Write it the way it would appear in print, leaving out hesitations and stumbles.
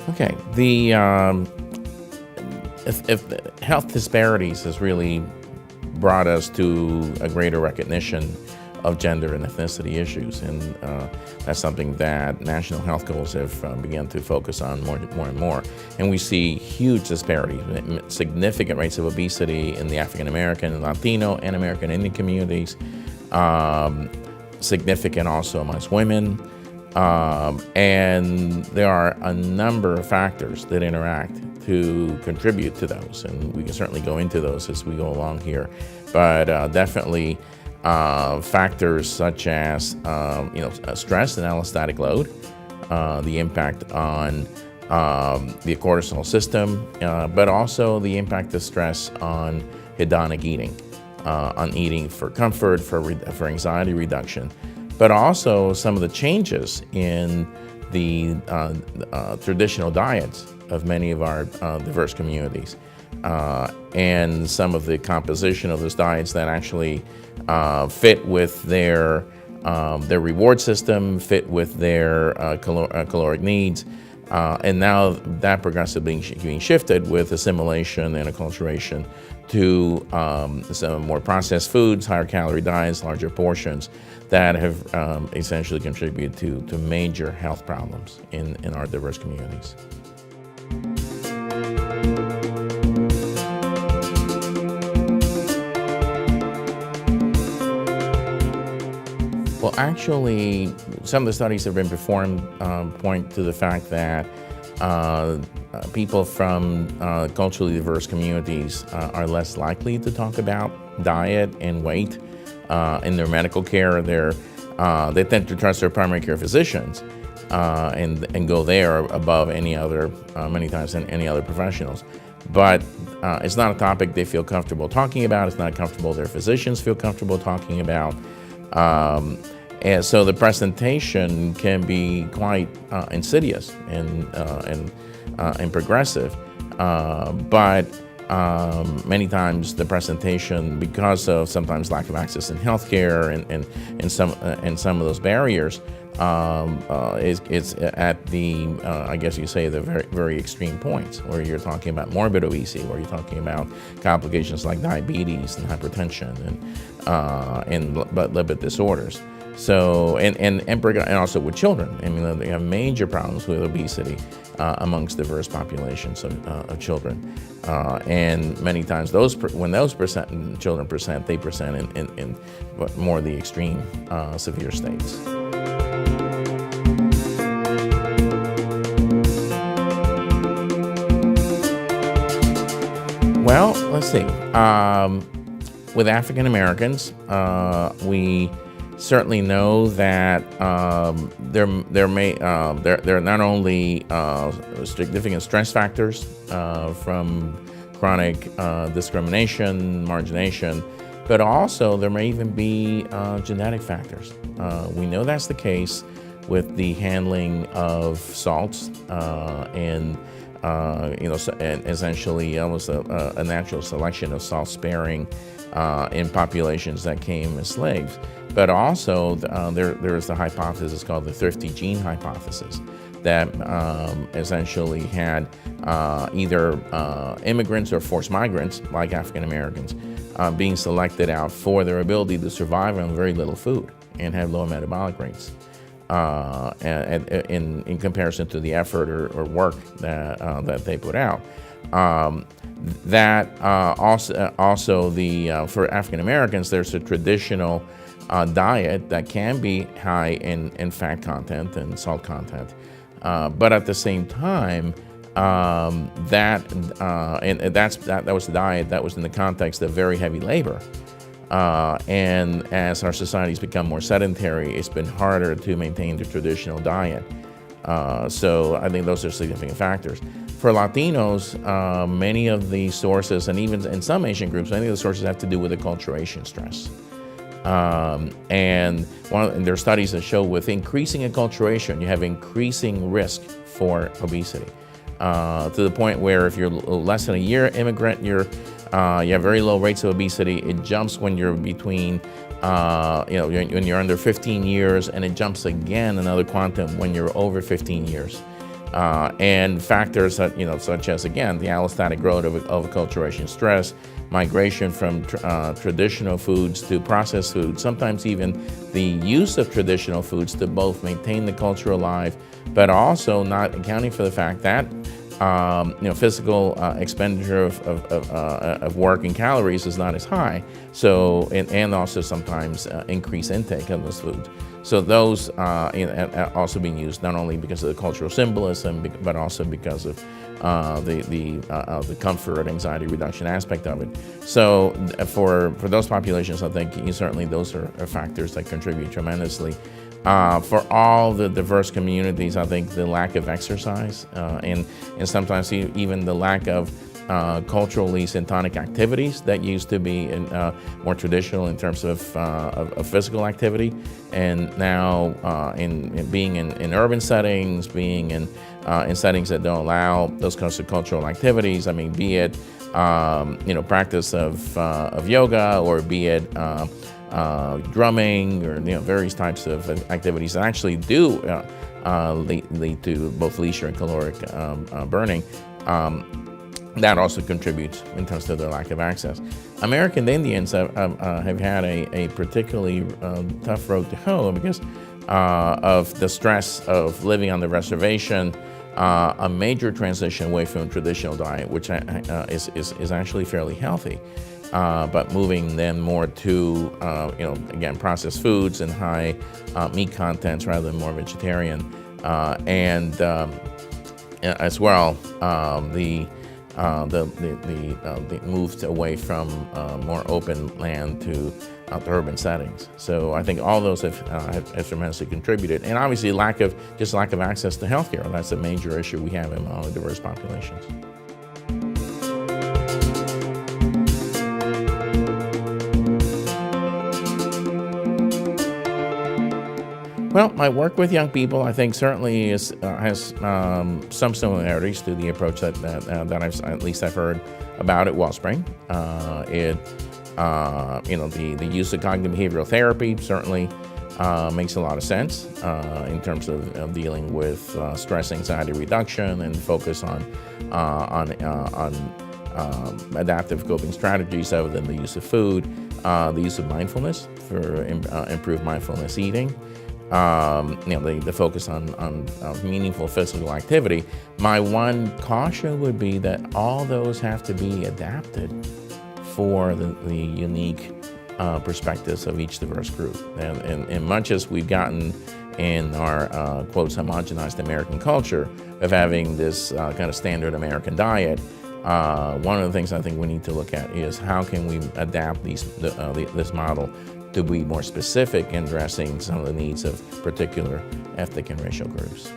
Okay, if health disparities has really brought us to a greater recognition of gender and ethnicity issues, and that's something that national health goals have begun to focus on more and more. And we see huge disparities, significant rates of obesity in the African American, Latino, and American Indian communities, significant also amongst women. And there are a number of factors that interact to contribute to those, and we can certainly go into those as we go along here. But definitely factors such as stress and allostatic load, the impact on the cortisol system, but also the impact of stress on hedonic eating, on eating for comfort, for anxiety reduction. But also some of the changes in the traditional diets of many of our diverse communities, and some of the composition of those diets that actually fit with their reward system, fit with their caloric needs, and now that progressively being shifted with assimilation and acculturation to some more processed foods, higher calorie diets, larger portions that have essentially contributed to major health problems in our diverse communities. Well, actually, some of the studies that have been performed point to the fact that people from culturally diverse communities are less likely to talk about diet and weight in their medical care. They tend to trust their primary care physicians and go there above many times than any other professionals. But it's not a topic they feel comfortable talking about. It's not comfortable their physicians feel comfortable talking about. And so the presentation can be quite insidious and progressive. But many times the presentation, because of sometimes lack of access in healthcare and some of those barriers, it's at the I guess you say the very, very extreme points where you're talking about morbid obesity, where you're talking about complications like diabetes and hypertension and lipid disorders. So and also with children, I mean, they have major problems with obesity amongst diverse populations of children, and many times when those children present, they present in more the extreme severe states. Well, let's see. With African Americans, we certainly know that there are not only significant stress factors from chronic discrimination, margination, but also there may even be genetic factors. We know that's the case with the handling of salts and essentially almost a natural selection of salt-sparing in populations that came as slaves. But also there is the hypothesis called the thrifty gene hypothesis that essentially had either immigrants or forced migrants, like African Americans, being selected out for their ability to survive on very little food and have low metabolic rates in comparison to the effort or work that they put out. For African Americans, there's a traditional diet that can be high in fat content and salt content, but at the same time, that was the diet that was in the context of very heavy labor. And as our societies become more sedentary, it's been harder to maintain the traditional diet. So I think those are significant factors. For Latinos, many of the sources, and even in some Asian groups, many of the sources have to do with acculturation stress. And there are studies that show with increasing acculturation, you have increasing risk for obesity. To the point where if you're less than a year immigrant, you have very low rates of obesity. It jumps when you're between, when you're under 15 years, and it jumps again another quantum when you're over 15 years. And factors that, such as, again, the allostatic growth of acculturation stress, migration from traditional foods to processed foods, sometimes even the use of traditional foods to both maintain the culture alive, but also not accounting for the fact that physical expenditure of work and calories is not as high. So, and also sometimes increased intake of those foods. So those also being used not only because of the cultural symbolism, but also because of the comfort and anxiety reduction aspect of it. So for those populations, I think certainly those are factors that contribute tremendously. For all the diverse communities, I think the lack of exercise and sometimes even the lack of culturally syntonic activities that used to be more traditional in terms of physical activity, and now in being in urban settings, being in settings that don't allow those kinds of cultural activities. I mean, be it practice of yoga, or be it drumming, or various types of activities that actually do lead to both leisure and caloric burning. That also contributes in terms of their lack of access. American Indians have had a particularly tough road to hoe because of the stress of living on the reservation, a major transition away from traditional diet, which is actually fairly healthy, but moving then more to again, processed foods and high meat contents rather than more vegetarian, and as well the moved away from more open land to urban settings. So I think all those have tremendously contributed, and obviously lack of access to healthcare. That's a major issue we have in all the diverse populations. Well, my work with young people, I think, certainly has some similarities to the approach that I've heard about at Wellspring. The use of cognitive behavioral therapy certainly makes a lot of sense in terms of dealing with stress, anxiety reduction, and focus on adaptive coping strategies other than the use of food, the use of mindfulness for improved mindfulness eating. The focus on meaningful physical activity. My one caution would be that all those have to be adapted for the unique perspectives of each diverse group. And much as we've gotten in our quotes homogenized American culture of having this kind of standard American diet, one of the things I think we need to look at is how can we adapt this model to be more specific in addressing some of the needs of particular ethnic and racial groups.